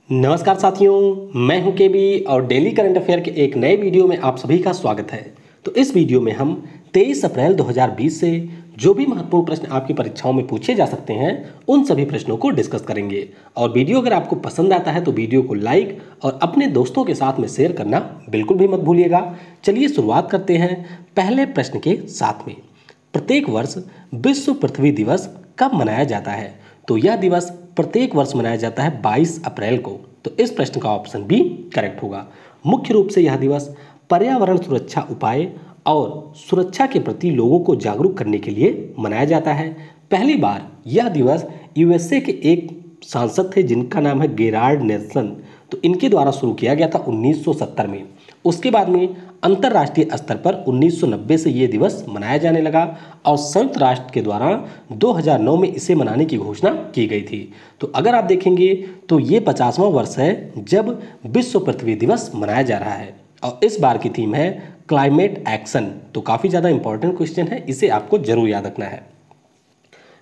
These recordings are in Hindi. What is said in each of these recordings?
नमस्कार साथियों, मैं हूं केबी और डेली करंट अफेयर के एक नए वीडियो में आप सभी का स्वागत है। तो इस वीडियो में हम 23 अप्रैल 2020 से जो भी महत्वपूर्ण प्रश्न आपकी परीक्षाओं में पूछे जा सकते हैं उन सभी प्रश्नों को डिस्कस करेंगे। और वीडियो अगर आपको पसंद आता है तो वीडियो को लाइक और अपने दोस्तों के साथ में शेयर करना बिल्कुल भी मत भूलिएगा। चलिए शुरुआत करते हैं पहले प्रश्न के साथ में। प्रत्येक वर्ष विश्व पृथ्वी दिवस कब मनाया जाता है? तो यह दिवस प्रत्येक वर्ष मनाया जाता है 22 अप्रैल को। तो इस प्रश्न का ऑप्शन बी करेक्ट होगा। मुख्य रूप से यह दिवस पर्यावरण सुरक्षा उपाय और सुरक्षा के प्रति लोगों को जागरूक करने के लिए मनाया जाता है। पहली बार यह दिवस यूएसए के एक सांसद थे जिनका नाम है गेरार्ड नेल्सन, तो इनके द्वारा शुरू किया गया था 1970 में। उसके बाद में अंतर्राष्ट्रीय स्तर पर 1990 से ये दिवस मनाया जाने लगा और संयुक्त राष्ट्र के द्वारा 2009 में इसे मनाने की घोषणा की गई थी। तो अगर आप देखेंगे तो ये 50वां वर्ष है जब विश्व पृथ्वी दिवस मनाया जा रहा है और इस बार की थीम है क्लाइमेट एक्शन। तो काफ़ी ज़्यादा इंपॉर्टेंट क्वेश्चन है, इसे आपको जरूर याद रखना है।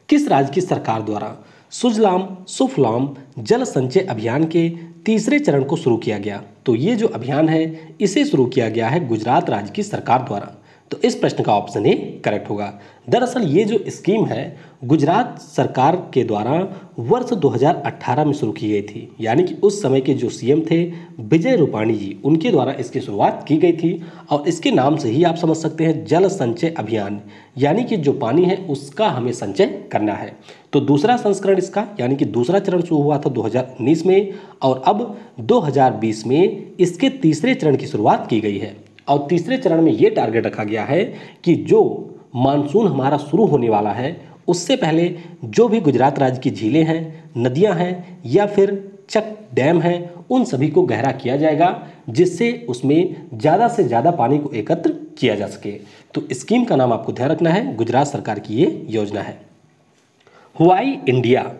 किस राज्य की सरकार द्वारा सुजलाम सुफलाम जल संचय अभियान के तीसरे चरण को शुरू किया गया? तो ये जो अभियान है इसे शुरू किया गया है गुजरात राज्य की सरकार द्वारा। तो इस प्रश्न का ऑप्शन ए करेक्ट होगा। दरअसल ये जो स्कीम है गुजरात सरकार के द्वारा वर्ष 2018 में शुरू की गई थी, यानी कि उस समय के जो सीएम थे विजय रूपाणी जी, उनके द्वारा इसकी शुरुआत की गई थी। और इसके नाम से ही आप समझ सकते हैं जल संचय अभियान, यानी कि जो पानी है उसका हमें संचय करना है। तो दूसरा संस्करण इसका यानी कि दूसरा चरण शुरू हुआ था 2019 में और अब 2020 में इसके तीसरे चरण की शुरुआत की गई है। और तीसरे चरण में ये टारगेट रखा गया है कि जो मानसून हमारा शुरू होने वाला है उससे पहले जो भी गुजरात राज्य की झीलें हैं, नदियां हैं या फिर चक डैम हैं, उन सभी को गहरा किया जाएगा जिससे उसमें ज़्यादा से ज़्यादा पानी को एकत्र किया जा सके। तो स्कीम का नाम आपको ध्यान रखना है, गुजरात सरकार की ये योजना है। हुआई इंडिया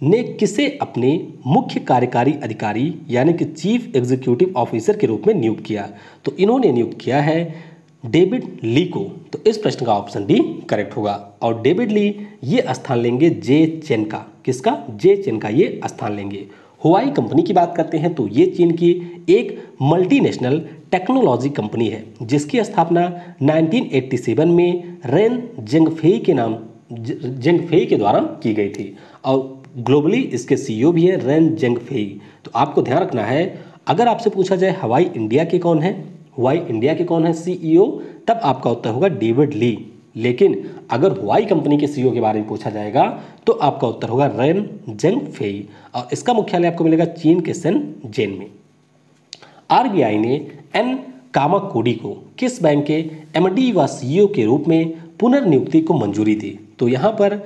ने किसे अपने मुख्य कार्यकारी अधिकारी यानी कि चीफ एग्जीक्यूटिव ऑफिसर के रूप में नियुक्त किया? तो इन्होंने नियुक्त किया है डेविड ली को। तो इस प्रश्न का ऑप्शन डी करेक्ट होगा। और डेविड ली ये स्थान लेंगे जे चेन का। किसका? जे चेन का ये स्थान लेंगे। हुआई कंपनी की बात करते हैं तो ये चीन की एक मल्टीनेशनल टेक्नोलॉजी कंपनी है जिसकी स्थापना 1987 में रेन जेंगफेई के द्वारा की गई थी और ग्लोबली इसके सीईओ भी है रेन जेंगफेई। तो आपको ध्यान रखना है, अगर आपसे पूछा जाए हुआई इंडिया के कौन है सीईओ, तब आपका उत्तर होगा डेविड ली। लेकिन अगर हुआई कंपनी के सीईओ के बारे में पूछा जाएगा तो आपका उत्तर होगा रेन जेंगफेई और इसका मुख्यालय आपको मिलेगा चीन के शेनज़ेन में। आरबीआई ने एन कामाकोडी को किस बैंक के एमडी व सीईओ के रूप में पुनर्नियुक्ति को मंजूरी दी? तो यहाँ पर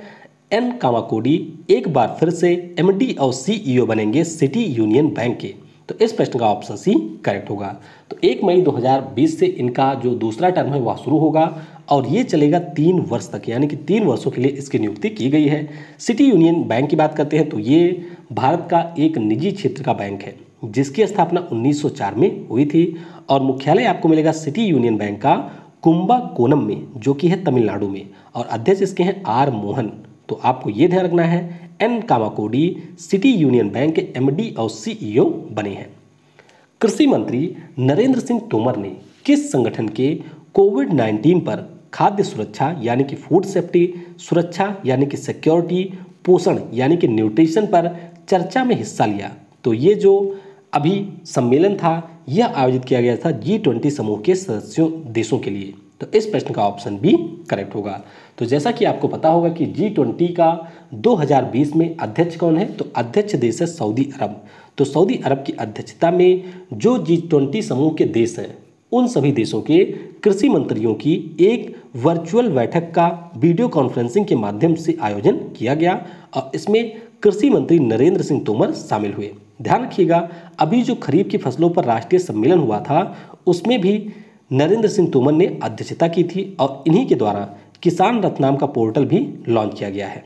एन कामाकोडी एक बार फिर से एमडी और सीईओ बनेंगे सिटी यूनियन बैंक के। तो इस प्रश्न का ऑप्शन सी करेक्ट होगा। तो 1 मई 2020 से इनका जो दूसरा टर्म है वह शुरू होगा और ये चलेगा 3 वर्ष तक, यानी कि 3 वर्षों के लिए इसकी नियुक्ति की गई है। सिटी यूनियन बैंक की बात करते हैं तो ये भारत का एक निजी क्षेत्र का बैंक है जिसकी स्थापना 1904 में हुई थी और मुख्यालय आपको मिलेगा सिटी यूनियन बैंक का कुंभकोणम में जो कि है तमिलनाडु में और अध्यक्ष इसके हैं आर मोहन। तो आपको ये ध्यान रखना है एन कामाकोडी सिटी यूनियन बैंक के एमडी और सीईओ बने हैं। कृषि मंत्री नरेंद्र सिंह तोमर ने किस संगठन के कोविड-19 पर खाद्य सुरक्षा यानी कि फूड सेफ्टी, सुरक्षा यानी कि सिक्योरिटी, पोषण यानी कि न्यूट्रिशन पर चर्चा में हिस्सा लिया? तो ये जो अभी सम्मेलन था यह आयोजित किया गया था G20 समूह के सदस्यों देशों के लिए। तो इस प्रश्न का ऑप्शन बी करेक्ट होगा। तो जैसा कि आपको पता होगा कि G20 का 2020 में अध्यक्ष कौन है? तो अध्यक्ष देश है सऊदी अरब। तो सऊदी अरब की अध्यक्षता में जो G20 समूह के देश हैं उन सभी देशों के कृषि मंत्रियों की एक वर्चुअल बैठक का वीडियो कॉन्फ्रेंसिंग के माध्यम से आयोजन किया गया और इसमें कृषि मंत्री नरेंद्र सिंह तोमर शामिल हुए। ध्यान रखिएगा, अभी जो खरीफ की फसलों पर राष्ट्रीय सम्मेलन हुआ था उसमें भी नरेंद्र सिंह तोमर ने अध्यक्षता की थी और इन्हीं के द्वारा किसान रथ नाम का पोर्टल भी लॉन्च किया गया है।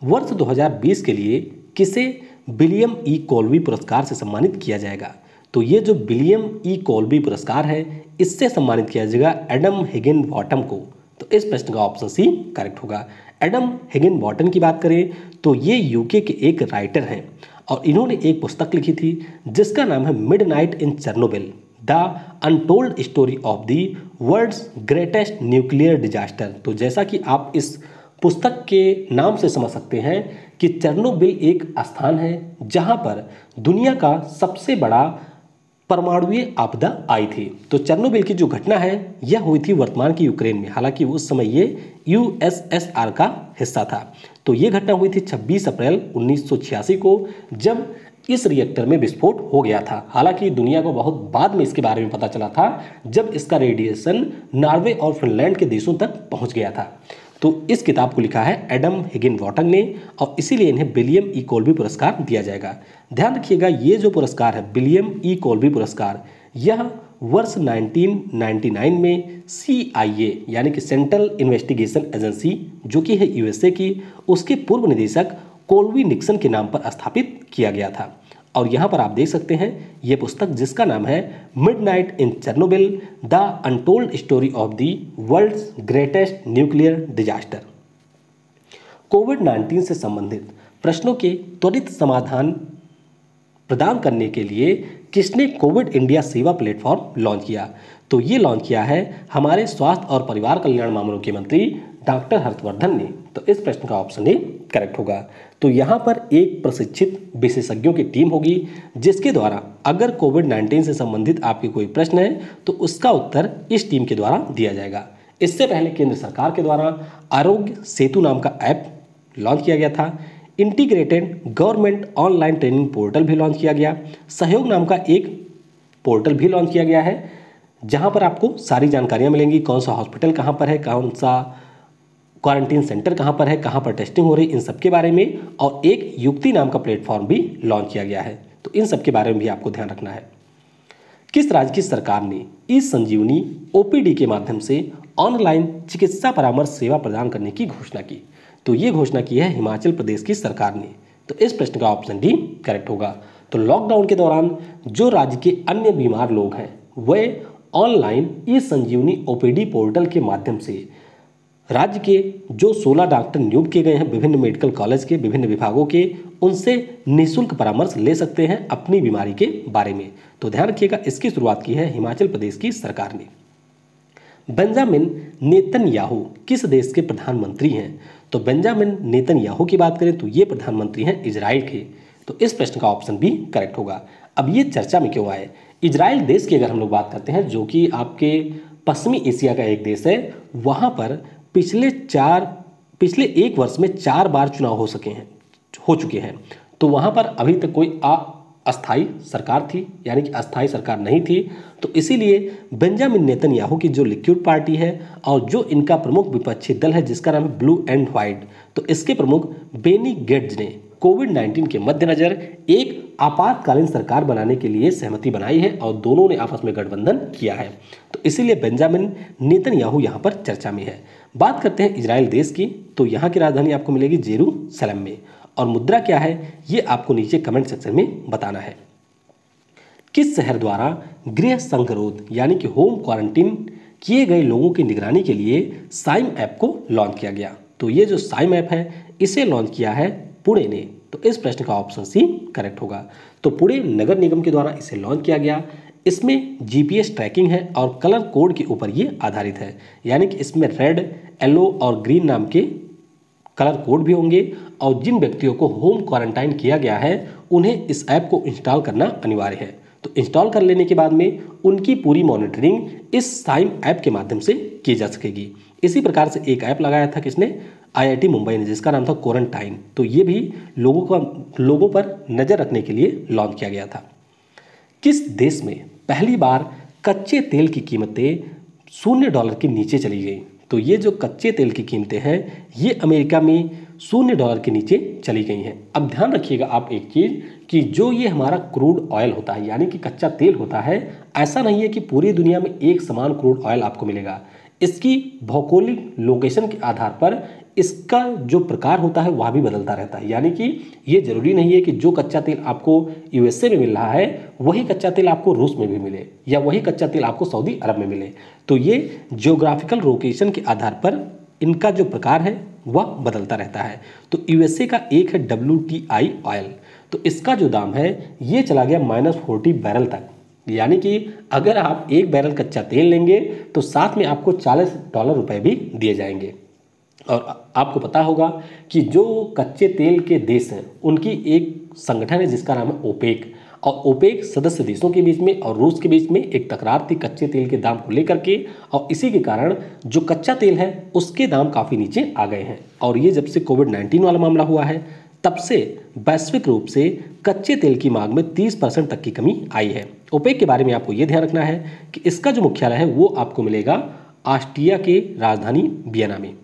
वर्ष 2020 के लिए किसे विलियम ई कॉल्बी पुरस्कार से सम्मानित किया जाएगा? तो ये जो विलियम ई कॉल्बी पुरस्कार है इससे सम्मानित किया जाएगा एडम हिगिनबॉटम को। तो इस प्रश्न का ऑप्शन सी करेक्ट होगा। एडम हिगिनबॉटम की बात करें तो ये यूके के एक राइटर हैं और इन्होंने एक पुस्तक लिखी थी जिसका नाम है midnight in Chernobyl, the untold story of the world's greatest nuclear disaster. तो जैसा कि आप इस पुस्तक के नाम से समझ सकते हैं कि चेर्नोबिल एक स्थान है जहां पर दुनिया का सबसे बड़ा परमाणुीय आपदा आई थी। तो चेर्नोबिल की जो घटना है यह हुई थी वर्तमान की यूक्रेन में, हालांकि उस समय ये यूएसएसआर का हिस्सा था। तो ये घटना हुई थी 26 अप्रैल 1986 को, जब इस रिएक्टर में विस्फोट हो गया था। हालांकि दुनिया को बहुत बाद में इसके बारे में पता चला था जब इसका रेडिएशन नॉर्वे और फिनलैंड के देशों तक पहुंच गया था। तो इस किताब को लिखा है एडम हिगिनबॉटम ने और इसीलिए इन्हें विलियम ई कॉल्बी पुरस्कार दिया जाएगा। ध्यान रखिएगा ये जो पुरस्कार है विलियम ई कॉल्बी पुरस्कार, यह वर्ष 1999 में CIA यानी कि सेंट्रल इन्वेस्टिगेशन एजेंसी जो कि है USA की, उसके पूर्व निदेशक कोल्बी निक्सन के नाम पर स्थापित किया गया था। और यहाँ पर आप देख सकते हैं ये पुस्तक जिसका नाम है midnight in Chernobyl, the untold story of the world's greatest nuclear disaster. कोविड-19 से संबंधित प्रश्नों के त्वरित समाधान प्रदान करने के लिए किसने कोविड इंडिया सेवा प्लेटफॉर्म लॉन्च किया? तो ये लॉन्च किया है हमारे स्वास्थ्य और परिवार कल्याण मामलों के मंत्री डॉक्टर हर्षवर्धन ने। तो इस प्रश्न का ऑप्शन ए करेक्ट होगा। तो यहाँ पर एक प्रशिक्षित विशेषज्ञों की टीम होगी जिसके द्वारा अगर कोविड-19 से संबंधित आपके कोई प्रश्न है तो उसका उत्तर इस टीम के द्वारा दिया जाएगा। इससे पहले केंद्र सरकार के द्वारा आरोग्य सेतु नाम का ऐप लॉन्च किया गया था। Integrated government online training portal भी लॉन्च किया गया। सहयोग नाम का एक पोर्टल भी लॉन्च किया गया है जहां पर आपको सारी जानकारियां मिलेंगी, कौन सा हॉस्पिटल कहां पर है, कौन सा क्वारंटीन सेंटर कहां पर है, कहां पर टेस्टिंग हो रही, इन सब के बारे में। और एक युक्ति नाम का प्लेटफॉर्म भी लॉन्च किया गया है। तो इन सब के बारे में भी आपको ध्यान रखना है। किस राज्य की सरकार ने ई संजीवनी OPD के माध्यम से ऑनलाइन चिकित्सा परामर्श सेवा प्रदान करने की घोषणा की? तो ये घोषणा की है हिमाचल प्रदेश की सरकार ने। तो इस प्रश्न का ऑप्शन डी करेक्ट होगा। तो लॉकडाउन के दौरान जो राज्य के अन्य बीमार लोग हैं वे ऑनलाइन ई संजीवनी OPD पोर्टल के माध्यम से राज्य के जो 16 डॉक्टर नियुक्त किए गए हैं विभिन्न मेडिकल कॉलेज के विभिन्न विभागों के, उनसे निःशुल्क परामर्श ले सकते हैं अपनी बीमारी के बारे में। तो ध्यान रखिएगा इसकी शुरुआत की है हिमाचल प्रदेश की सरकार ने। बेंजामिन नेतन्याहू किस देश के प्रधानमंत्री हैं? तो बेंजामिन नेतन्याहू की बात करें तो ये प्रधानमंत्री हैं इजराइल के। तो इस प्रश्न का ऑप्शन भी करेक्ट होगा। अब ये चर्चा में क्यों आए? इजराइल देश की अगर हम लोग बात करते हैं जो कि आपके पश्चिमी एशिया का एक देश है, वहाँ पर पिछले एक वर्ष में 4 बार चुनाव हो चुके हैं। तो वहाँ पर अभी तक कोई अस्थायी सरकार थी, यानी कि अस्थायी सरकार नहीं थी। तो इसीलिए बेंजामिन नेतन्याहू की जो लिक्विड पार्टी है और जो इनका प्रमुख विपक्षी दल है जिसका नाम है ब्लू एंड व्हाइट, तो इसके प्रमुख बेनी गेट्स ने कोविड-19 के मद्देनजर एक आपातकालीन सरकार बनाने के लिए सहमति बनाई है और दोनों ने आपस में गठबंधन किया है। तो इसीलिए बेंजामिन नेतन्याहू यहाँ पर चर्चा में है। बात करते हैं इजराइल देश की, तो यहाँ की राजधानी आपको मिलेगी जेरूसलम में। और मुद्रा क्या है ये आपको नीचे कमेंट सेक्शन में बताना है। किस शहर द्वारा गृह संगरोध यानी कि होम क्वारंटीन किए गए लोगों की निगरानी के लिए साइम ऐप को लॉन्च किया गया? तो ये जो साइम ऐप है इसे लॉन्च किया है पुणे ने। तो इस प्रश्न का ऑप्शन सी करेक्ट होगा। तो पुणे नगर निगम के द्वारा इसे लॉन्च किया गया। इसमें GPS ट्रैकिंग है और कलर कोड के ऊपर ये आधारित है, यानी कि इसमें रेड, येलो और ग्रीन नाम के कलर कोड भी होंगे और जिन व्यक्तियों को होम क्वारंटाइन किया गया है उन्हें इस ऐप को इंस्टॉल करना अनिवार्य है। तो इंस्टॉल कर लेने के बाद में उनकी पूरी मॉनिटरिंग इस साइम ऐप के माध्यम से की जा सकेगी। इसी प्रकार से एक ऐप लगाया था किसने? IIT मुंबई ने, जिसका नाम था क्वारंटाइन। तो ये भी लोगों पर नज़र रखने के लिए लॉन्च किया गया था। किस देश में पहली बार कच्चे तेल की कीमतें $0 के नीचे चली गई? तो ये जो कच्चे तेल की कीमतें हैं ये अमेरिका में $0 के नीचे चली गई हैं। अब ध्यान रखिएगा आप एक चीज़ कि जो ये हमारा क्रूड ऑयल होता है यानी कि कच्चा तेल होता है, ऐसा नहीं है कि पूरी दुनिया में एक समान क्रूड ऑयल आपको मिलेगा। इसकी भौगोलिक लोकेशन के आधार पर इसका जो प्रकार होता है वह भी बदलता रहता है। यानी कि ये जरूरी नहीं है कि जो कच्चा तेल आपको USA में मिल रहा है वही कच्चा तेल आपको रूस में भी मिले या वही कच्चा तेल आपको सऊदी अरब में मिले। तो ये ज्योग्राफिकल लोकेशन के आधार पर इनका जो प्रकार है वह बदलता रहता है। तो यूएसए का एक है WTI ऑयल, तो इसका जो दाम है ये चला गया -40 बैरल तक, यानी कि अगर आप 1 बैरल कच्चा तेल लेंगे तो साथ में आपको $40 भी दिए जाएंगे। और आपको पता होगा कि जो कच्चे तेल के देश हैं उनकी एक संगठन है जिसका नाम है ओपेक, और ओपेक सदस्य देशों के बीच में और रूस के बीच में एक तकरार थी कच्चे तेल के दाम को लेकर के, और इसी के कारण जो कच्चा तेल है उसके दाम काफ़ी नीचे आ गए हैं। और ये जब से कोविड-19 वाला मामला हुआ है तब से वैश्विक रूप से कच्चे तेल की मांग में 30% तक की कमी आई है। ओपेक के बारे में आपको ये ध्यान रखना है कि इसका जो मुख्यालय है वो आपको मिलेगा ऑस्ट्रिया के राजधानी वियना में।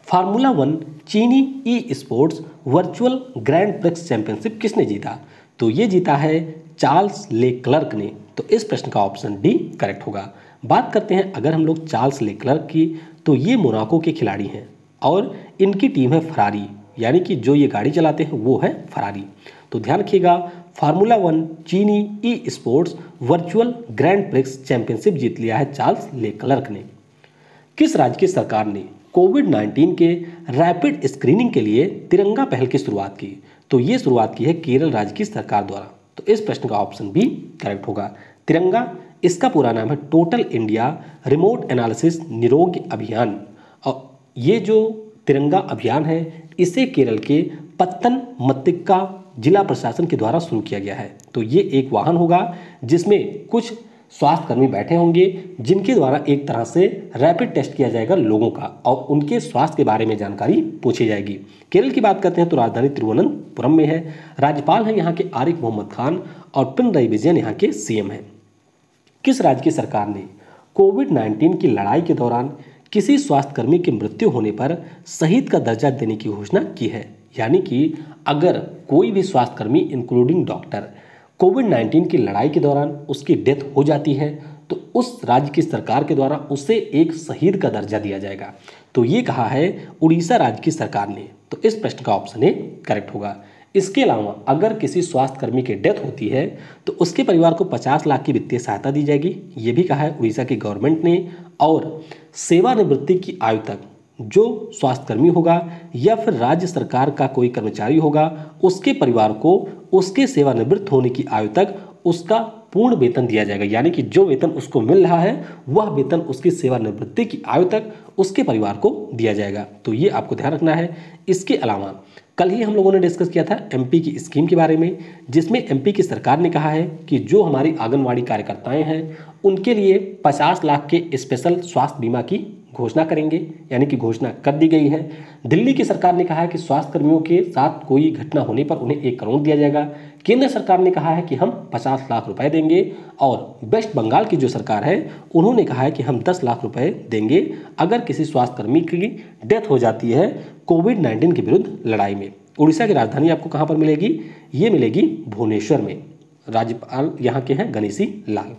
फार्मूला 1 चीनी esports virtual grand prix championship किसने जीता? तो ये जीता है चार्ल्स लेक्लर्क ने। तो इस प्रश्न का ऑप्शन डी करेक्ट होगा। बात करते हैं अगर हम लोग चार्ल्स लेक्लर्क की, तो ये मोनाको के खिलाड़ी हैं और इनकी टीम है फरारी, यानी कि जो ये गाड़ी चलाते हैं वो है फरारी। तो ध्यान रखिएगा, फार्मूला 1 चीनी esports virtual grand prix championship जीत लिया है चार्ल्स लेक्लर्क ने। किस राज्य की सरकार ने कोविड-19 के रैपिड स्क्रीनिंग के लिए तिरंगा पहल की शुरुआत की? तो ये शुरुआत की है केरल राज्य की सरकार द्वारा। तो इस प्रश्न का ऑप्शन बी करेक्ट होगा। तिरंगा इसका पूरा नाम है टोटल इंडिया रिमोट एनालिसिस निरोग अभियान, और ये जो तिरंगा अभियान है इसे केरल के पत्तनमतिट्टा जिला प्रशासन के द्वारा शुरू किया गया है। तो ये एक वाहन होगा जिसमें कुछ स्वास्थ्यकर्मी बैठे होंगे जिनके द्वारा एक तरह से रैपिड टेस्ट किया जाएगा लोगों का और उनके स्वास्थ्य के बारे में जानकारी पूछी जाएगी। केरल की बात करते हैं तो राजधानी तिरुवनंतपुरम में है। राज्यपाल हैं यहाँ के आरिफ मोहम्मद खान और पिनरई विजयन यहाँ के सीएम हैं। किस राज्य की सरकार ने कोविड-19 की लड़ाई के दौरान किसी स्वास्थ्यकर्मी की मृत्यु होने पर शहीद का दर्जा देने की घोषणा की है? यानी कि अगर कोई भी स्वास्थ्यकर्मी इंक्लूडिंग डॉक्टर कोविड-19 की लड़ाई के दौरान उसकी डेथ हो जाती है तो उस राज्य की सरकार के द्वारा उसे एक शहीद का दर्जा दिया जाएगा। तो ये कहा है उड़ीसा राज्य की सरकार ने। तो इस प्रश्न का ऑप्शन ए करेक्ट होगा। इसके अलावा अगर किसी स्वास्थ्यकर्मी की डेथ होती है तो उसके परिवार को 50 लाख की वित्तीय सहायता दी जाएगी, ये भी कहा है उड़ीसा की गवर्नमेंट ने। और सेवानिवृत्ति की आयु तक जो स्वास्थ्यकर्मी होगा या फिर राज्य सरकार का कोई कर्मचारी होगा उसके परिवार को उसके सेवानिवृत्त होने की आयु तक उसका पूर्ण वेतन दिया जाएगा, यानी कि जो वेतन उसको मिल रहा है वह वेतन उसकी सेवानिवृत्ति की आयु तक उसके परिवार को दिया जाएगा। तो ये आपको ध्यान रखना है। इसके अलावा कल ही हम लोगों ने डिस्कस किया था एमपी की स्कीम के बारे में, जिसमें एमपी की सरकार ने कहा है कि जो हमारी आंगनवाड़ी कार्यकर्ताएं हैं उनके लिए 50 लाख के स्पेशल स्वास्थ्य बीमा की घोषणा करेंगे, यानी कि घोषणा कर दी गई है। दिल्ली की सरकार ने कहा है कि स्वास्थ्य कर्मियों के साथ कोई घटना होने पर उन्हें 1 करोड़ दिया जाएगा। केंद्र सरकार ने कहा है कि हम 50 लाख रुपए देंगे, और वेस्ट बंगाल की जो सरकार है उन्होंने कहा है कि हम 10 लाख रुपए देंगे अगर किसी स्वास्थ्यकर्मी की डेथ हो जाती है कोविड-19 के विरुद्ध लड़ाई में। उड़ीसा की राजधानी आपको कहाँ पर मिलेगी? ये मिलेगी भुवनेश्वर में। राज्यपाल यहाँ के हैं गणेशी लाल।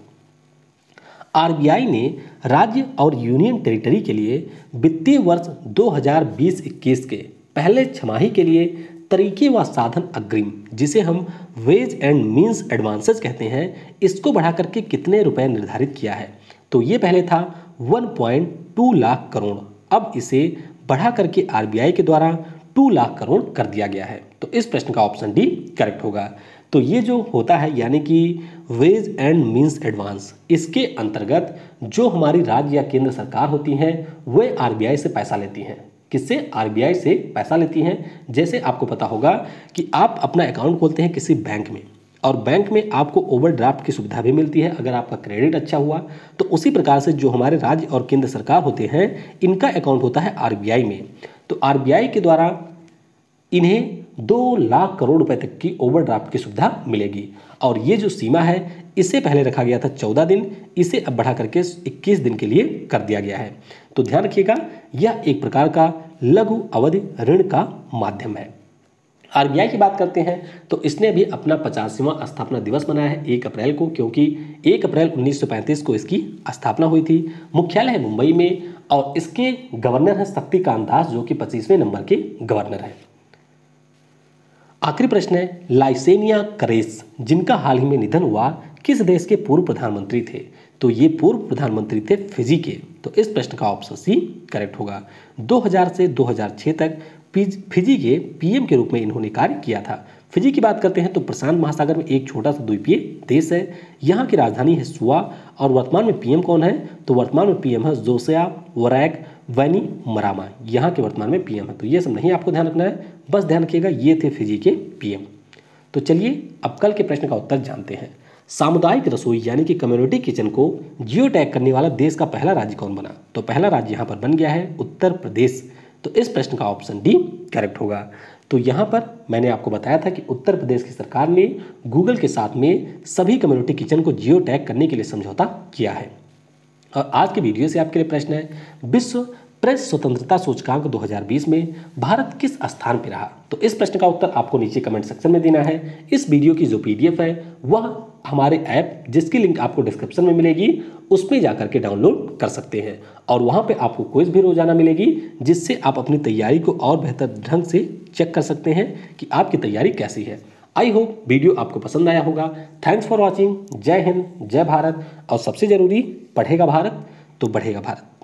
आरबीआई ने राज्य और यूनियन टेरिटरी के लिए वित्तीय वर्ष 2020-21 के पहले छमाही के लिए तरीके व साधन अग्रिम, जिसे हम वेज एंड मीन्स एडवांसेस कहते हैं, इसको बढ़ा करके कितने रुपए निर्धारित किया है? तो ये पहले था 1.2 लाख करोड़, अब इसे बढ़ा करके आरबीआई के द्वारा 2 लाख करोड़ कर दिया गया है। तो इस प्रश्न का ऑप्शन डी करेक्ट होगा। तो ये जो होता है यानी कि वेज एंड मीन्स एडवांस, इसके अंतर्गत जो हमारी राज्य या केंद्र सरकार होती हैं वे आरबीआई से पैसा लेती हैं। किससे? आरबीआई से पैसा लेती हैं। जैसे आपको पता होगा कि आप अपना अकाउंट खोलते हैं किसी बैंक में, और बैंक में आपको ओवरड्राफ्ट की सुविधा भी मिलती है अगर आपका क्रेडिट अच्छा हुआ। तो उसी प्रकार से जो हमारे राज्य और केंद्र सरकार होते हैं इनका अकाउंट होता है आरबीआई में। तो आरबीआई के द्वारा इन्हें 2 लाख करोड़ रुपए तक की ओवरड्राफ्ट की सुविधा मिलेगी, और ये जो सीमा है इसे पहले रखा गया था 14 दिन, इसे अब बढ़ा करके 21 दिन के लिए कर दिया गया है। तो ध्यान रखिएगा, यह एक प्रकार का लघु अवधि ऋण का माध्यम है। आरबीआई की बात करते हैं तो इसने भी अपना 50वां स्थापना दिवस मनाया है 1 अप्रैल को, क्योंकि 1 अप्रैल 1935 को इसकी स्थापना हुई थी। मुख्यालय है मुंबई में, और इसके गवर्नर हैं शक्तिकांत दास, जो कि 25वें नंबर के गवर्नर हैं। आखिरी प्रश्न है, लाइसेनिया करेस जिनका हाल ही में निधन हुआ किस देश के पूर्व प्रधानमंत्री थे? तो ये पूर्व प्रधानमंत्री थे फिजी के। तो इस प्रश्न का ऑप्शन सी करेक्ट होगा। 2000 से 2006 तक फिजी के पीएम के रूप में इन्होंने कार्य किया था। फिजी की बात करते हैं तो प्रशांत महासागर में एक छोटा सा द्वीपीय देश है। यहाँ की राजधानी है सुआ और वर्तमान में पीएम कौन है? तो वर्तमान में पीएम है जोसिया वरैक वैनीमरामा, यहाँ के वर्तमान में पीएम है। तो ये सब नहीं आपको ध्यान रखना है, बस ध्यान रखिएगा ये थे फिजी के पीएम। तो चलिए अब कल के प्रश्न का उत्तर जानते हैं। सामुदायिक रसोई यानी कि कम्युनिटी किचन को जियो टैग करने वाला देश का पहला राज्य कौन बना? तो पहला राज्य यहाँ पर बन गया है उत्तर प्रदेश। तो इस प्रश्न का ऑप्शन डी करेक्ट होगा। तो यहाँ पर मैंने आपको बताया था कि उत्तर प्रदेश की सरकार ने गूगल के साथ में सभी कम्युनिटी किचन को जियो टैग करने के लिए समझौता किया है। और आज के वीडियो से आपके लिए प्रश्न है, विश्व प्रेस स्वतंत्रता सूचकांक 2020 में भारत किस स्थान पर रहा? तो इस प्रश्न का उत्तर आपको नीचे कमेंट सेक्शन में देना है। इस वीडियो की जो पीडीएफ है वह हमारे ऐप, जिसकी लिंक आपको डिस्क्रिप्शन में मिलेगी, उसमें जाकर के डाउनलोड कर सकते हैं और वहां पे आपको क्विज भी रोजाना मिलेगी, जिससे आप अपनी तैयारी को और बेहतर ढंग से चेक कर सकते हैं कि आपकी तैयारी कैसी है। आई होप वीडियो आपको पसंद आया होगा। Thanks for watching. जय हिंद, जय भारत और सबसे जरूरी, पढ़ेगा भारत तो बढ़ेगा भारत।